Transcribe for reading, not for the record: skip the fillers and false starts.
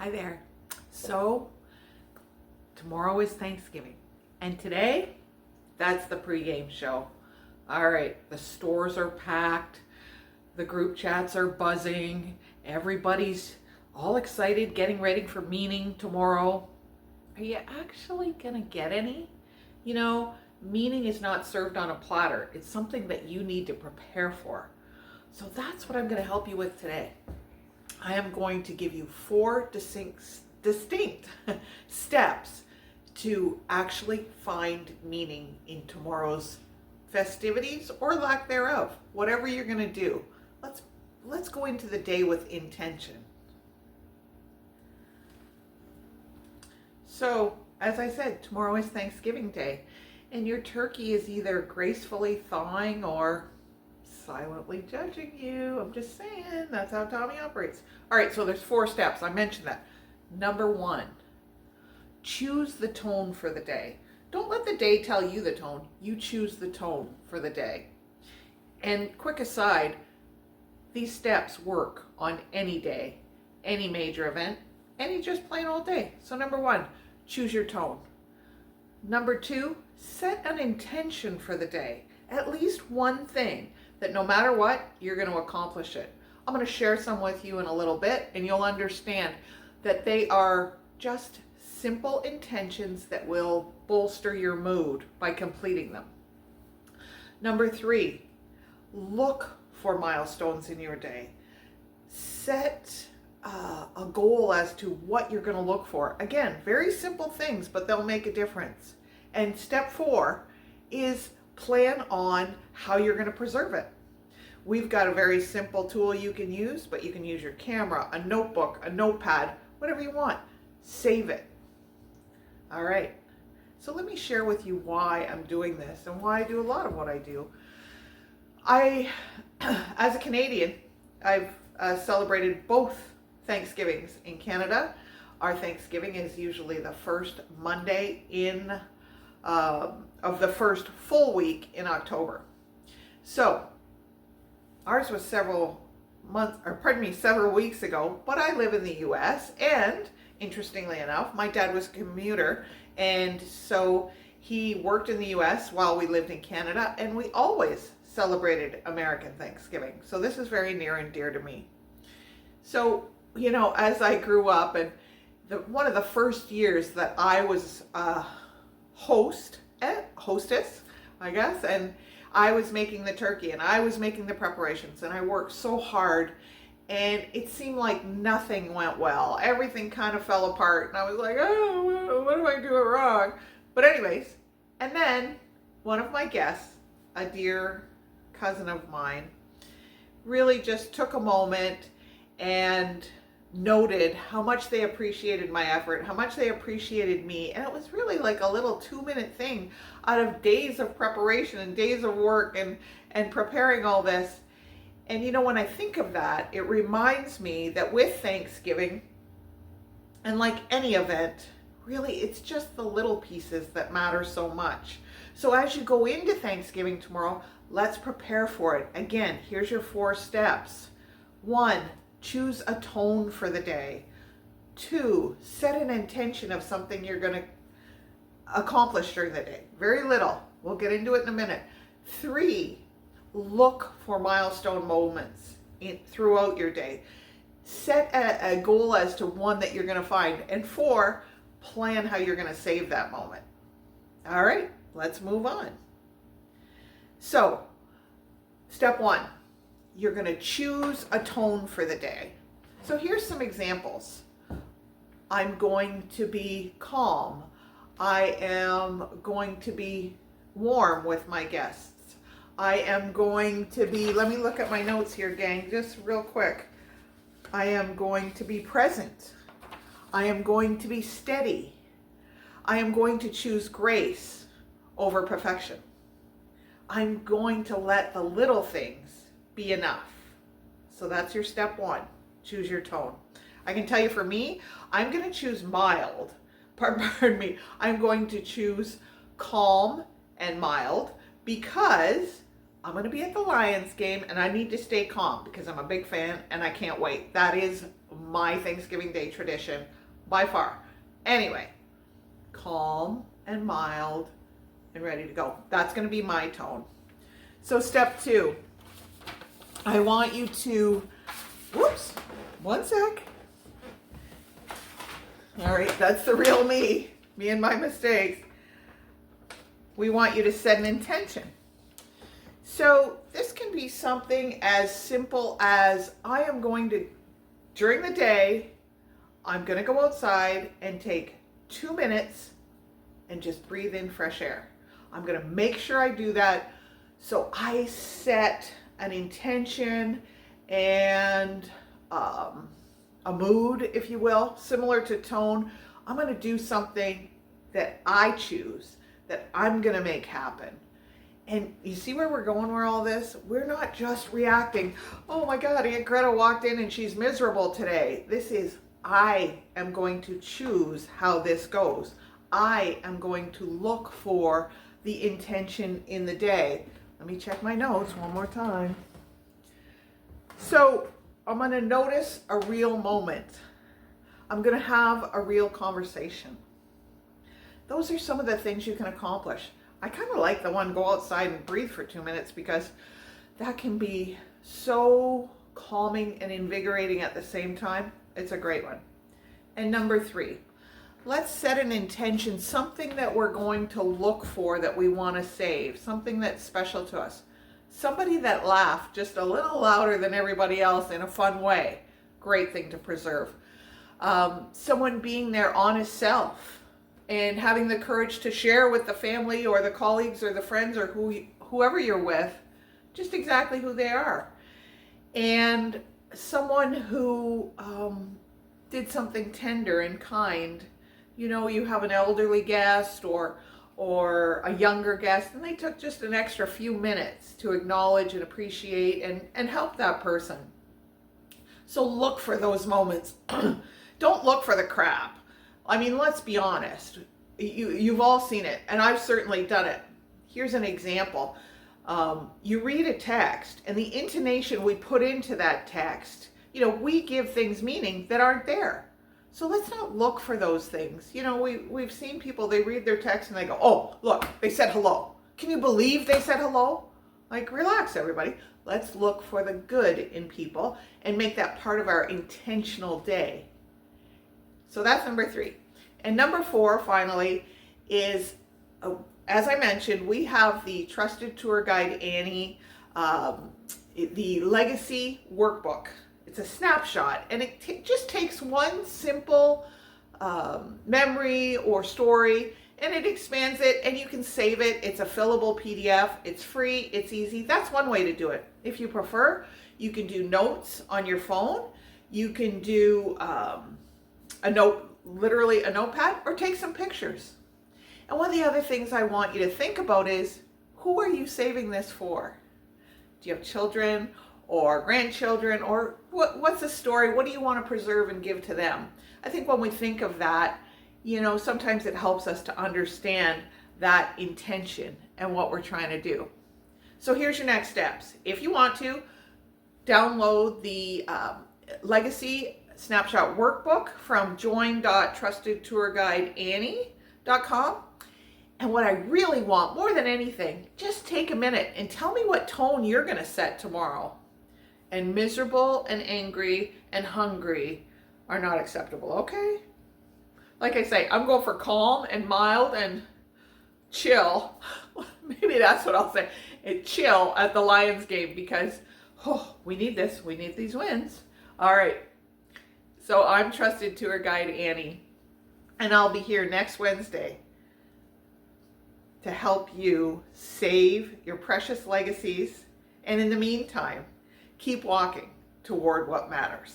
Hi there. So, tomorrow is Thanksgiving, and today, that's the pregame show. All right, the stores are packed, the group chats are buzzing, everybody's all excited, getting ready for meeting tomorrow. Are you actually gonna get any? You know, meeting is not served on a platter, it's something that you need to prepare for. So, that's what I'm gonna help you with today. I am going to give you 4 distinct steps to actually find meaning in tomorrow's festivities or lack thereof. Whatever you're going to do, let's go into the day with intention. So, as I said, tomorrow is Thanksgiving Day, and your turkey is either gracefully thawing or silently judging you. I'm just saying, that's how Tommy operates. All right, so there's 4 steps. I mentioned that. Number 1, choose the tone for the day. Don't let the day tell you the tone. You choose the tone for the day. And quick aside, these steps work on any day, any major event, any just plain old day. So number 1, choose your tone. Number 2, set an intention for the day. At least one thing that no matter what, you're going to accomplish it. I'm going to share some with you in a little bit, and you'll understand that they are just simple intentions that will bolster your mood by completing them. Number 3, look for milestones in your day. Set a goal as to what you're going to look for. Again, very simple things, but they'll make a difference. And step 4 is plan on how you're going to preserve it. We've got a very simple tool you can use, but you can use your camera, a notebook, a notepad, whatever you want. Save it. All right. So let me share with you why I'm doing this and why I do a lot of what I do. As a Canadian, I've celebrated both Thanksgivings in Canada. Our Thanksgiving is usually the first Monday of the first full week in October. So ours was several weeks ago, but I live in the US, and interestingly enough, my dad was a commuter, and so he worked in the US while we lived in Canada, and we always celebrated American Thanksgiving. So this is very near and dear to me. So, you know, as I grew up, and one of the first years that I was hostess, I guess, and I was making the turkey and I was making the preparations, and I worked so hard, and it seemed like nothing went well. Everything kind of fell apart, and I was like, oh, what am I doing wrong? But anyways, and then one of my guests, a dear cousin of mine, really just took a moment and noted how much they appreciated my effort, how much they appreciated me. And it was really like a little 2-minute thing out of days of preparation and days of work and preparing all this. And you know, when I think of that, it reminds me that with Thanksgiving, and like any event, really it's just the little pieces that matter so much. So as you go into Thanksgiving tomorrow, let's prepare for it. Again, here's your 4 steps. 1, choose a tone for the day. 2, set an intention of something you're going to accomplish during the day. Very little. We'll get into it in a minute. 3, look for milestone moments throughout your day. Set a goal as to one that you're going to find. And 4, plan how you're going to save that moment. All right, let's move on. So, step 1. You're going to choose a tone for the day. So here's some examples. I'm going to be calm. I am going to be warm with my guests. I am going to be, let me look at my notes here, gang, just real quick. I am going to be present. I am going to be steady. I am going to choose grace over perfection. I'm going to let the little things be enough. So that's your step 1. Choose your tone. I can tell you, for me, I'm going to choose mild. Pardon me. I'm going to choose calm and mild because I'm going to be at the Lions game and I need to stay calm because I'm a big fan and I can't wait. That is my Thanksgiving Day tradition by far. Anyway, calm and mild and ready to go. That's going to be my tone. So step 2, I want you to, whoops, one sec. All right, that's the real me and my mistakes. We want you to set an intention. So this can be something as simple as I am going to, during the day, I'm going to go outside and take 2 minutes and just breathe in fresh air. I'm going to make sure I do that. So I set an intention and a mood, if you will, similar to tone. I'm going to do something that I choose, that I'm going to make happen. And you see where we're going with all this? We're not just reacting, oh my God, Aunt Greta walked in and she's miserable today. This is, I am going to choose how this goes. I am going to look for the intention in the day. Let me check my notes one more time. So I'm going to notice a real moment. I'm going to have a real conversation. Those are some of the things you can accomplish. I kind of like the one, go outside and breathe for 2 minutes, because that can be so calming and invigorating at the same time. It's a great one. And number 3, let's set an intention, something that we're going to look for, that we want to save, something that's special to us. Somebody that laughed just a little louder than everybody else in a fun way. Great thing to preserve. Someone being their honest self and having the courage to share with the family or the colleagues or the friends or whoever you're with, just exactly who they are. And someone who did something tender and kind. You know, you have an elderly guest or a younger guest, and they took just an extra few minutes to acknowledge and appreciate and help that person. So look for those moments. Don't look for the crap. I mean, let's be honest. You've all seen it, and I've certainly done it. Here's an example. You read a text, and the intonation we put into that text, you know, we give things meaning that aren't there. So let's not look for those things. You know, we've seen people, they read their text and they go, oh, look, they said hello. Can you believe they said hello? Like, relax, everybody. Let's look for the good in people and make that part of our intentional day. So that's number 3. And number 4, finally, is, as I mentioned, we have the Trusted Tour Guide Annie, the Legacy Workbook. It's a snapshot, and it just takes one simple memory or story, and it expands it, and you can save it. It's a fillable PDF. It's free. It's easy. That's one way to do it. If you prefer, you can do notes on your phone. You can do literally a notepad, or take some pictures. And one of the other things I want you to think about is, who are you saving this for? Do you have children or grandchildren, or what's the story? What do you want to preserve and give to them? I think when we think of that, you know, sometimes it helps us to understand that intention and what we're trying to do. So here's your next steps. If you want to, download the Legacy Snapshot Workbook from join.trustedtourguideannie.com. And what I really want, more than anything, just take a minute and tell me what tone you're going to set tomorrow. And miserable and angry and hungry are not acceptable, okay? Like I say, I'm going for calm and mild and chill. Maybe that's what I'll say. And chill at the Lions game, because we need this. We need these wins. All right. So I'm Trusted Tour Guide Annie, and I'll be here next Wednesday to help you save your precious legacies. And in the meantime, keep walking toward what matters.